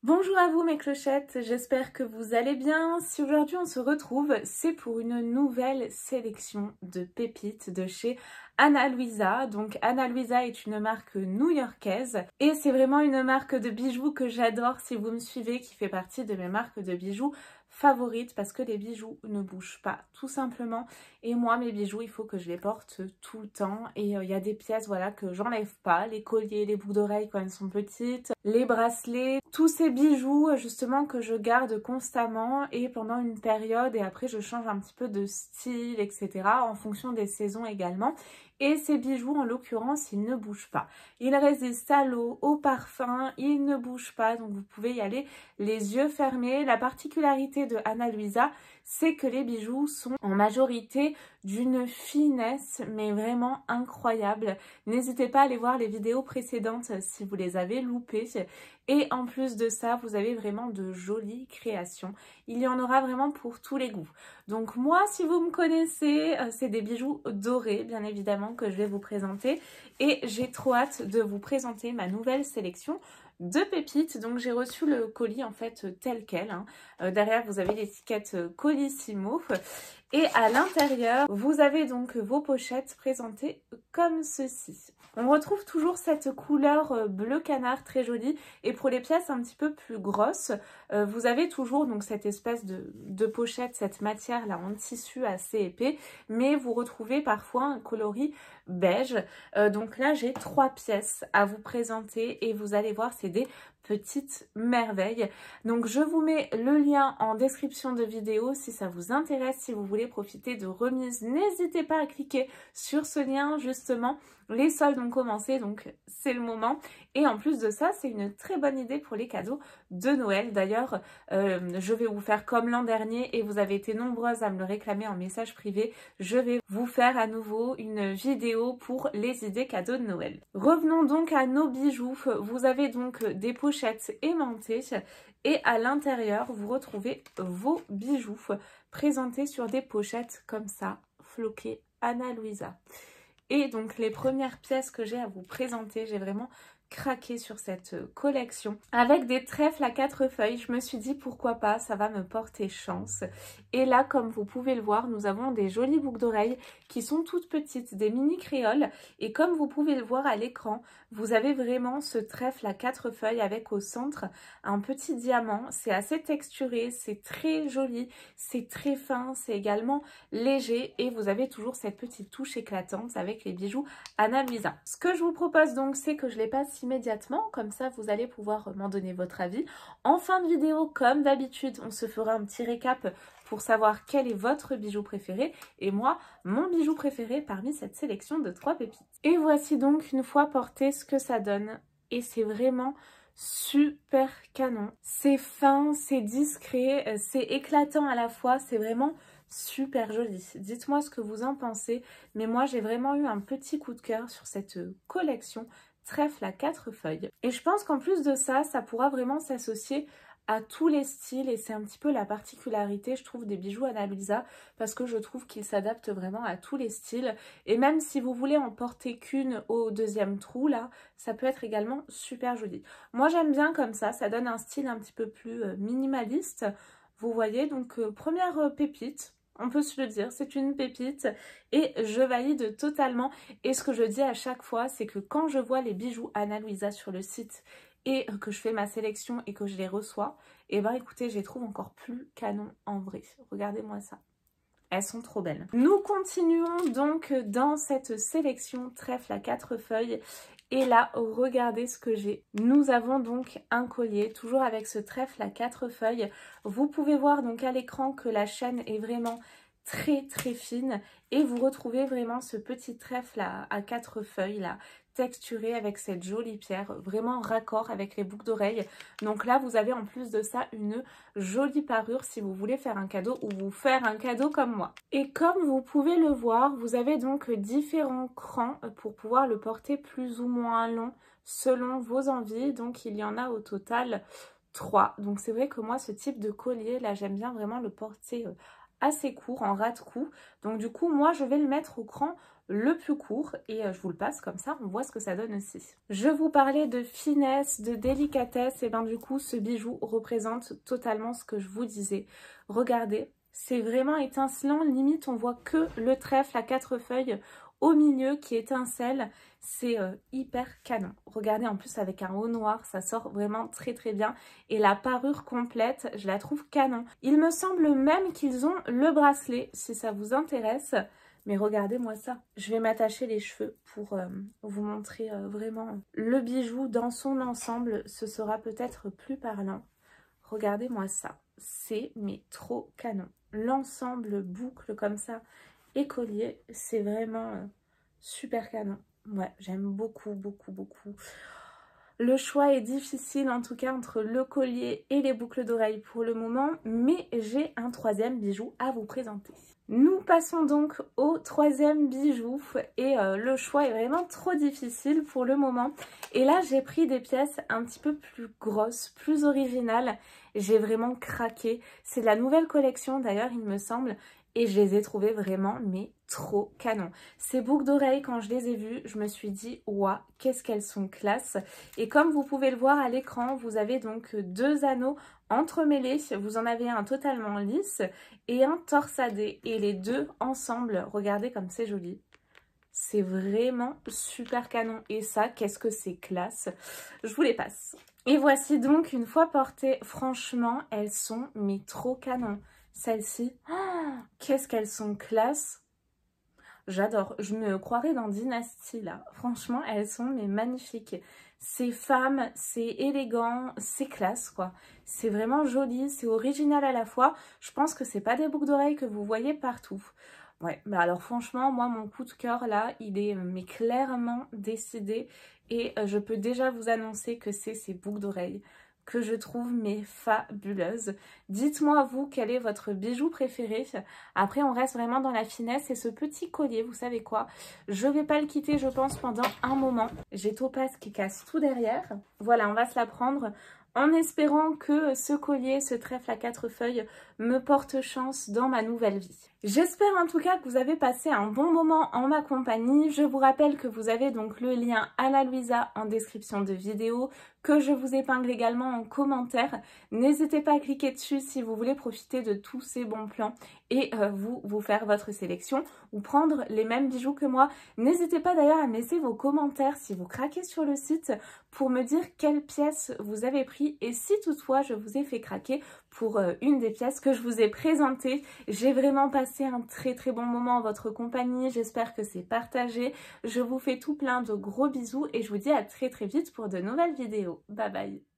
Bonjour à vous mes clochettes, j'espère que vous allez bien. Si aujourd'hui on se retrouve, c'est pour une nouvelle sélection de pépites de chez Ana Luisa. Donc Ana Luisa est une marque new-yorkaise et c'est vraiment une marque de bijoux que j'adore si vous me suivez, qui fait partie de mes marques de bijoux favorites parce que les bijoux ne bougent pas tout simplement. Et moi mes bijoux il faut que je les porte tout le temps et il y a des pièces voilà que j'enlève pas, les colliers, les boucles d'oreilles quand elles sont petites, les bracelets, tous ces bijoux justement que je garde constamment et pendant une période et après je change un petit peu de style etc. en fonction des saisons également. Et ces bijoux en l'occurrence ils ne bougent pas, ils résistent à l'eau, au parfum, ils ne bougent pas, donc vous pouvez y aller les yeux fermés. La particularité de Ana Luisa, c'est que les bijoux sont en majorité d'une finesse mais vraiment incroyable. N'hésitez pas à aller voir les vidéos précédentes si vous les avez loupées. Et en plus de ça, vous avez vraiment de jolies créations. Il y en aura vraiment pour tous les goûts. Donc moi, si vous me connaissez, c'est des bijoux dorés, bien évidemment, que je vais vous présenter. Et j'ai trop hâte de vous présenter ma nouvelle sélection de pépites. Donc j'ai reçu le colis en fait tel quel. Derrière, vous avez l'étiquette Colissimo. Et à l'intérieur, vous avez donc vos pochettes présentées comme ceci. On retrouve toujours cette couleur bleu canard très jolie. Et pour les pièces un petit peu plus grosses, vous avez toujours donc cette espèce de pochette, cette matière là en tissu assez épais. Mais vous retrouvez parfois un coloris beige. Donc là, j'ai 3 pièces à vous présenter et vous allez voir, c'est des petites merveilles. Donc je vous mets le lien en description de vidéo si ça vous intéresse, si vous voulez profiter de remises, n'hésitez pas à cliquer sur ce lien justement. Les soldes ont commencé donc c'est le moment et en plus de ça c'est une très bonne idée pour les cadeaux de Noël. D'ailleurs je vais vous faire comme l'an dernier et vous avez été nombreuses à me le réclamer en message privé, je vais vous faire à nouveau une vidéo pour les idées cadeaux de Noël. Revenons donc à nos bijoux. Vous avez donc des pochettes aimantées et à l'intérieur vous retrouvez vos bijoux présentés sur des pochettes comme ça, floquées Ana Luisa. Et donc les premières pièces que j'ai à vous présenter, j'ai vraiment craqué sur cette collection. Avec des trèfles à 4 feuilles, je me suis dit pourquoi pas, ça va me porter chance. Et là, comme vous pouvez le voir, nous avons des jolies boucles d'oreilles qui sont toutes petites, des mini créoles. Et comme vous pouvez le voir à l'écran, vous avez vraiment ce trèfle à 4 feuilles avec au centre un petit diamant. C'est assez texturé, c'est très joli, c'est très fin, c'est également léger. Et vous avez toujours cette petite touche éclatante avec les bijoux Ana Luisa. Ce que je vous propose donc, c'est que je les passe immédiatement, comme ça vous allez pouvoir m'en donner votre avis. En fin de vidéo, comme d'habitude, on se fera un petit récap pour savoir quel est votre bijou préféré et moi, mon bijou préféré parmi cette sélection de 3 pépites. Et voici donc une fois porté ce que ça donne et c'est vraiment super canon. C'est fin, c'est discret, c'est éclatant à la fois, c'est vraiment super joli. Dites-moi ce que vous en pensez, mais moi j'ai vraiment eu un petit coup de cœur sur cette collection trèfle à 4 feuilles. Et je pense qu'en plus de ça, ça pourra vraiment s'associer à tous les styles et c'est un petit peu la particularité je trouve des bijoux Ana Luisa parce que je trouve qu'ils s'adaptent vraiment à tous les styles et même si vous voulez en porter qu'une au deuxième trou là, ça peut être également super joli. Moi j'aime bien comme ça donne un style un petit peu plus minimaliste, vous voyez. Donc première pépite. On peut se le dire, c'est une pépite et je valide totalement. Et ce que je dis à chaque fois, c'est que quand je vois les bijoux Ana Luisa sur le site et que je fais ma sélection et que je les reçois, et ben écoutez, je les trouve encore plus canon en vrai. Regardez-moi ça. Elles sont trop belles. Nous continuons donc dans cette sélection trèfle à 4 feuilles. Et là, regardez ce que j'ai. Nous avons donc un collier, toujours avec ce trèfle à 4 feuilles. Vous pouvez voir donc à l'écran que la chaîne est vraiment très très fine. Et vous retrouvez vraiment ce petit trèfle à 4 feuilles là, texturé avec cette jolie pierre, vraiment raccord avec les boucles d'oreilles. Donc là, vous avez en plus de ça une jolie parure si vous voulez faire un cadeau ou vous faire un cadeau comme moi. Et comme vous pouvez le voir, vous avez donc différents crans pour pouvoir le porter plus ou moins long selon vos envies. Donc il y en a au total 3. Donc c'est vrai que moi, ce type de collier, là, j'aime bien vraiment le porter assez court, en ras de cou. Donc du coup, moi, je vais le mettre au cran le plus court et je vous le passe comme ça, on voit ce que ça donne aussi. Je vous parlais de finesse, de délicatesse, et bien du coup ce bijou représente totalement ce que je vous disais. Regardez, c'est vraiment étincelant, limite on voit que le trèfle à 4 feuilles au milieu qui étincelle, c'est hyper canon. Regardez en plus avec un haut noir, ça sort vraiment très très bien. Et la parure complète, je la trouve canon. Il me semble même qu'ils ont le bracelet, si ça vous intéresse. Mais regardez-moi ça. Je vais m'attacher les cheveux pour vous montrer vraiment le bijou dans son ensemble. Ce sera peut-être plus parlant. Regardez-moi ça. C'est mais trop canon. L'ensemble boucle comme ça et collier, c'est vraiment super canon. Ouais, j'aime beaucoup, beaucoup, beaucoup. Le choix est difficile en tout cas entre le collier et les boucles d'oreilles pour le moment, mais j'ai un troisième bijou à vous présenter. Nous passons donc au troisième bijou et le choix est vraiment trop difficile pour le moment. Et là j'ai pris des pièces un petit peu plus grosses, plus originales. J'ai vraiment craqué. C'est la nouvelle collection d'ailleurs il me semble. Et je les ai trouvées vraiment, mais trop canon. Ces boucles d'oreilles, quand je les ai vues, je me suis dit, waouh, qu'est-ce qu'elles sont classe. Et comme vous pouvez le voir à l'écran, vous avez donc 2 anneaux entremêlés. Vous en avez un totalement lisse et un torsadé. Et les deux ensemble, regardez comme c'est joli. C'est vraiment super canon. Et ça, qu'est-ce que c'est classe. Je vous les passe. Et voici donc une fois portées. Franchement, elles sont mais trop canon. Celles-ci, oh, qu'est-ce qu'elles sont classe. J'adore. Je me croirais dans Dynasty là. Franchement, elles sont mais magnifiques. C'est femme, c'est élégant, c'est classe quoi. C'est vraiment joli, c'est original à la fois. Je pense que c'est pas des boucles d'oreilles que vous voyez partout. Ouais, bah alors franchement, moi mon coup de cœur là, il est mais clairement décidé. Et je peux déjà vous annoncer que c'est ces boucles d'oreilles que je trouve mais fabuleuse. Dites-moi vous quel est votre bijou préféré. Après on reste vraiment dans la finesse et ce petit collier, vous savez quoi, je vais pas le quitter je pense pendant un moment. J'ai Topaz qui casse tout derrière. Voilà, on va se la prendre en espérant que ce collier, ce trèfle à 4 feuilles me porte chance dans ma nouvelle vie. J'espère en tout cas que vous avez passé un bon moment en ma compagnie. Je vous rappelle que vous avez donc le lien Ana Luisa en description de vidéo, que je vous épingle également en commentaire. N'hésitez pas à cliquer dessus si vous voulez profiter de tous ces bons plans et vous faire votre sélection ou prendre les mêmes bijoux que moi. N'hésitez pas d'ailleurs à me laisser vos commentaires si vous craquez sur le site pour me dire quelle pièce vous avez pris et si toutefois je vous ai fait craquer pour une des pièces que je vous ai présentées. J'ai vraiment passé un très très bon moment en votre compagnie, j'espère que c'est partagé. Je vous fais tout plein de gros bisous et je vous dis à très très vite pour de nouvelles vidéos. Bye bye.